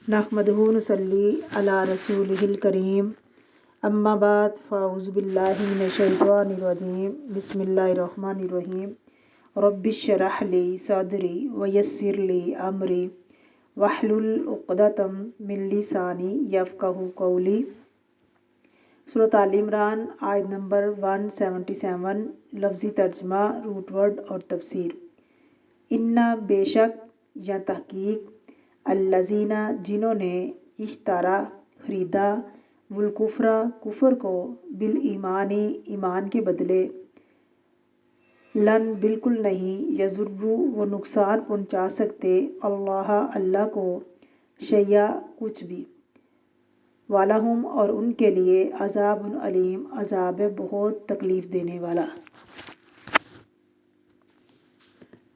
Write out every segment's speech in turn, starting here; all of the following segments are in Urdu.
نحمدہ نصلی علی رسولہ الکریم اما بعد فاعوذ باللہ من الشیطان الرجیم بسم اللہ الرحمن الرحیم رب اشرح لی صدری ویسر لی امری واحلل عقدۃ من لسانی یفقہوا قولی۔ سورۃ آل عمران آیت نمبر 177، لفظی ترجمہ، روٹ ورڈ اور تفسیر۔ انا بے شک یا تحقیق، الذین جنہوں نے، اشترا خریدا، والکفر کفر کو، بالایمان ایمان کے بدلے، لن بالکل نہیں، یضروا وہ نقصان پہنچا سکتے، اللہ اللہ کو، شیئا کچھ بھی، وَلَهُمْ اور ان کے لیے، عذاب علیم عذاب بہت تکلیف دینے والا۔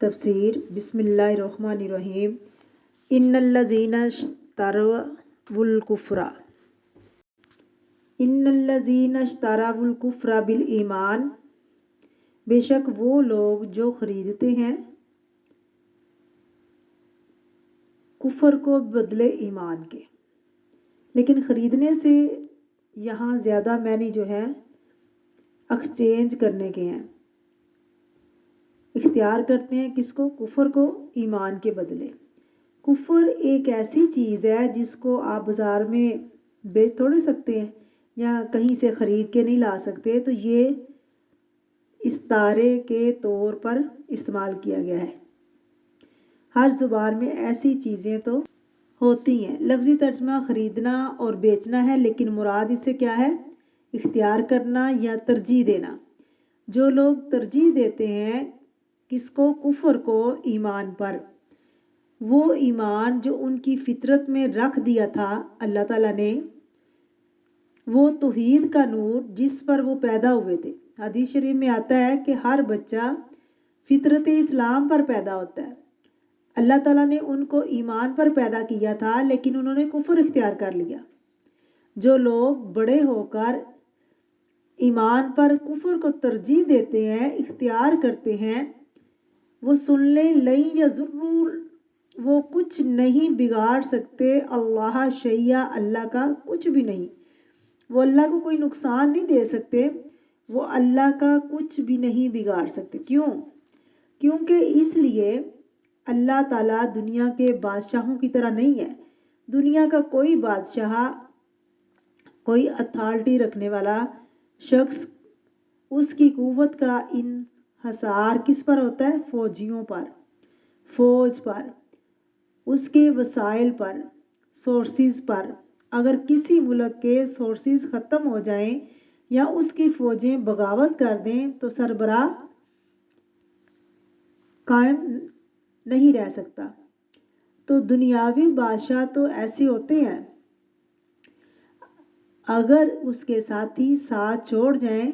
تفسیر۔ بسم اللہ الرحمن الرحیم۔ ان الذین اشتروا الکفر، ان الذین اشتروا الکفر بالایمان، بے شک وہ لوگ جو خریدتے ہیں کفر کو بدلے ایمان کے۔ لیکن خریدنے سے یہاں زیادہ معنی جو ہے ایکسچینج کرنے کے ہیں، اختیار کرتے ہیں کس کو؟ کفر کو ایمان کے بدلے۔ کفر ایک ایسی چیز ہے جس کو آپ بازار میں بیچ تھوڑے سکتے ہیں یا کہیں سے خرید کے نہیں لا سکتے، تو یہ استعارے کے طور پر استعمال کیا گیا ہے۔ ہر زبان میں ایسی چیزیں تو ہوتی ہیں۔ لفظی ترجمہ خریدنا اور بیچنا ہے، لیکن مراد اس سے کیا ہے؟ اختیار کرنا یا ترجیح دینا۔ جو لوگ ترجیح دیتے ہیں کس کو؟ کفر کو ایمان پر، وہ ایمان جو ان کی فطرت میں رکھ دیا تھا اللہ تعالیٰ نے، وہ توحید کا نور جس پر وہ پیدا ہوئے تھے۔ حدیث شریف میں آتا ہے کہ ہر بچہ فطرت اسلام پر پیدا ہوتا ہے۔ اللہ تعالیٰ نے ان کو ایمان پر پیدا کیا تھا، لیکن انہوں نے کفر اختیار کر لیا۔ جو لوگ بڑے ہو کر ایمان پر کفر کو ترجیح دیتے ہیں، اختیار کرتے ہیں، وہ سن لیں، لن یضروا، وہ کچھ نہیں بگاڑ سکتے، اللہ شیئا، اللہ کا کچھ بھی نہیں۔ وہ اللہ کو کوئی نقصان نہیں دے سکتے، وہ اللہ کا کچھ بھی نہیں بگاڑ سکتے۔ کیوں؟ کیونکہ اس لیے اللہ تعالیٰ دنیا کے بادشاہوں کی طرح نہیں ہے۔ دنیا کا کوئی بادشاہ، کوئی اتھارٹی رکھنے والا شخص، اس کی قوت کا انحصار کس پر ہوتا ہے؟ فوجیوں پر، فوج پر، اس کے وسائل پر، سورسز پر۔ اگر کسی ملک کے سورسز ختم ہو جائیں یا اس کی فوجیں بغاوت کر دیں تو سربراہ قائم نہیں رہ سکتا۔ تو دنیاوی بادشاہ تو ایسے ہوتے ہیں، اگر اس کے ساتھی ساتھ چھوڑ جائیں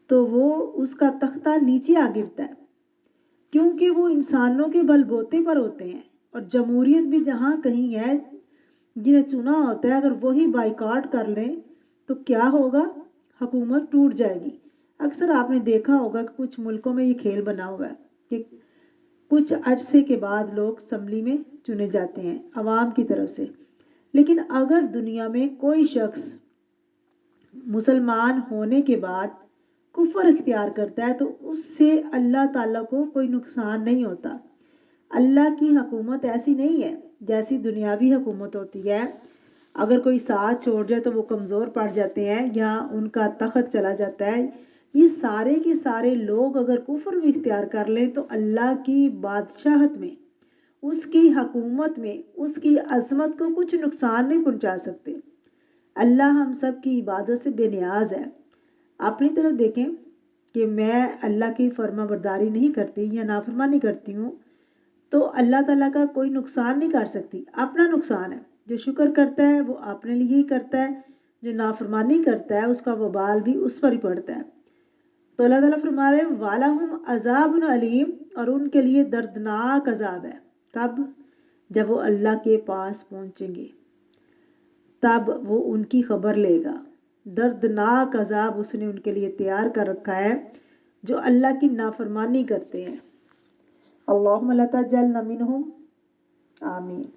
تو وہ اس کا تختہ نیچے آ گرتا ہے، کیونکہ وہ انسانوں کے بل بوتے پر ہوتے ہیں۔ اور جمہوریت بھی جہاں کہیں ہے، جنہیں چنا ہوتا ہے، اگر وہی بائیکاٹ کر لیں تو کیا ہوگا؟ حکومت ٹوٹ جائے گی۔ اکثر آپ نے دیکھا ہوگا کہ کچھ ملکوں میں یہ کھیل بنا ہوا ہے کہ کچھ عرصے کے بعد لوگ اسمبلی میں چنے جاتے ہیں عوام کی طرف سے۔ لیکن اگر دنیا میں کوئی شخص مسلمان ہونے کے بعد کفر اختیار کرتا ہے تو اس سے اللہ تعالیٰ کو کوئی نقصان نہیں ہوتا۔ اللہ کی حکومت ایسی نہیں ہے جیسی دنیاوی حکومت ہوتی ہے۔ اگر کوئی ساتھ چھوڑ جائے تو وہ کمزور پڑ جاتے ہیں یا ان کا تخت چلا جاتا ہے۔ یہ سارے کے سارے لوگ اگر کفر بھی اختیار کر لیں تو اللہ کی بادشاہت میں، اس کی حکومت میں، اس کی عظمت کو کچھ نقصان نہیں پہنچا سکتے۔ اللہ ہم سب کی عبادت سے بے نیاز ہے۔ اپنی طرف دیکھیں کہ میں اللہ کی فرما برداری نہیں کرتی یا نافرمانی کرتی ہوں تو اللہ تعالیٰ کا کوئی نقصان نہیں کر سکتی، اپنا نقصان ہے۔ جو شکر کرتا ہے وہ اپنے لیے ہی کرتا ہے، جو نافرمانی کرتا ہے اس کا وبال بھی اس پر ہی پڑتا ہے۔ تو اللہ تعالیٰ فرما رہے ہیں وَلَهُمْ عَذَابٌ عَلِيمٌ، اور ان کے لیے دردناک عذاب ہے۔ کب؟ جب وہ اللہ کے پاس پہنچیں گے تب وہ ان کی خبر لے گا۔ دردناک عذاب اس نے ان کے لیے تیار کر رکھا ہے جو اللہ کی نافرمانی کرتے ہیں۔ اللہم لا تجعلنا منہم، آمین۔